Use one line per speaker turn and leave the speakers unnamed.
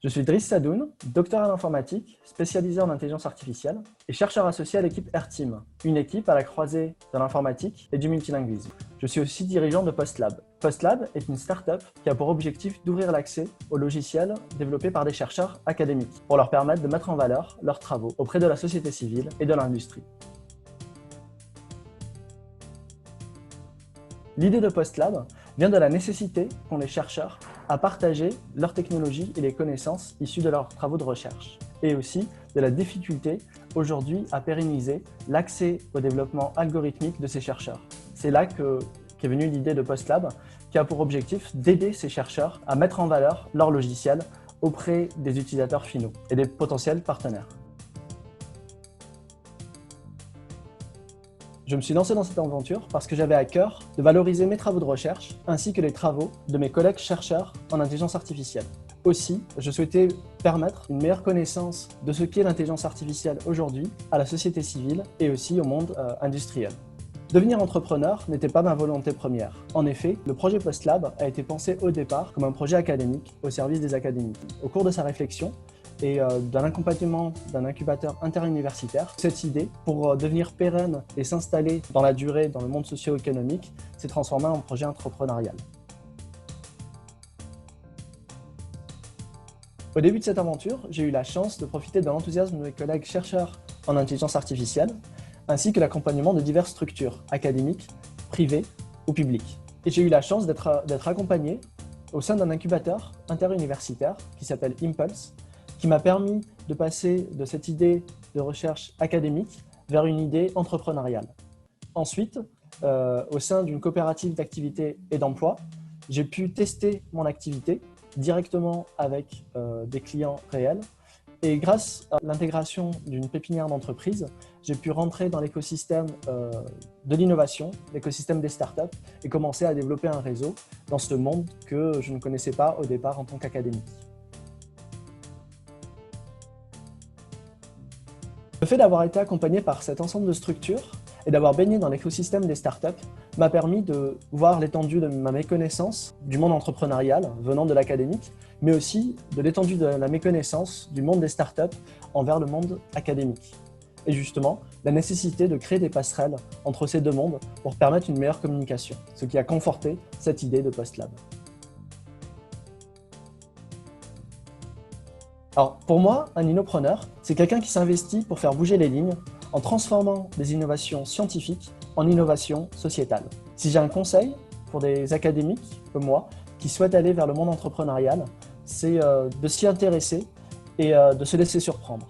Je suis Driss Sadoun, docteur en informatique, spécialisé en intelligence artificielle et chercheur associé à l'équipe AirTeam, une équipe à la croisée de l'informatique et du multilinguisme. Je suis aussi dirigeant de PostLab. PostLab est une start-up qui a pour objectif d'ouvrir l'accès aux logiciels développés par des chercheurs académiques pour leur permettre de mettre en valeur leurs travaux auprès de la société civile et de l'industrie. L'idée de PostLab vient de la nécessité qu'ont les chercheurs à partager leurs technologies et les connaissances issues de leurs travaux de recherche, et aussi de la difficulté aujourd'hui à pérenniser l'accès au développement algorithmique de ces chercheurs. C'est là qu'est venue l'idée de PostLab, qui a pour objectif d'aider ces chercheurs à mettre en valeur leurs logiciels auprès des utilisateurs finaux et des potentiels partenaires. Je me suis lancé dans cette aventure parce que j'avais à cœur de valoriser mes travaux de recherche ainsi que les travaux de mes collègues chercheurs en intelligence artificielle. Aussi, je souhaitais permettre une meilleure connaissance de ce qu'est l'intelligence artificielle aujourd'hui à la société civile et aussi au monde industriel. Devenir entrepreneur n'était pas ma volonté première. En effet, le projet PostLab a été pensé au départ comme un projet académique au service des académies. Au cours de sa réflexion, et d'un accompagnement d'un incubateur interuniversitaire. Cette idée, pour devenir pérenne et s'installer dans la durée dans le monde socio-économique, s'est transformée en projet entrepreneurial. Au début de cette aventure, j'ai eu la chance de profiter de l'enthousiasme de mes collègues chercheurs en intelligence artificielle, ainsi que l'accompagnement de diverses structures académiques, privées ou publiques. Et j'ai eu la chance d'être accompagné au sein d'un incubateur interuniversitaire qui s'appelle Impulse, qui m'a permis de passer de cette idée de recherche académique vers une idée entrepreneuriale. Ensuite, au sein d'une coopérative d'activité et d'emploi, j'ai pu tester mon activité directement avec des clients réels. Et grâce à l'intégration d'une pépinière d'entreprise, j'ai pu rentrer dans l'écosystème de l'innovation, l'écosystème des startups, et commencer à développer un réseau dans ce monde que je ne connaissais pas au départ en tant qu'académique. Le fait d'avoir été accompagné par cet ensemble de structures et d'avoir baigné dans l'écosystème des startups m'a permis de voir l'étendue de ma méconnaissance du monde entrepreneurial venant de l'académique, mais aussi de l'étendue de la méconnaissance du monde des startups envers le monde académique. Et justement, la nécessité de créer des passerelles entre ces deux mondes pour permettre une meilleure communication, ce qui a conforté cette idée de PostLab. Alors, pour moi, un innopreneur, c'est quelqu'un qui s'investit pour faire bouger les lignes en transformant des innovations scientifiques en innovations sociétales. Si j'ai un conseil pour des académiques comme moi qui souhaitent aller vers le monde entrepreneurial, c'est de s'y intéresser et de se laisser surprendre.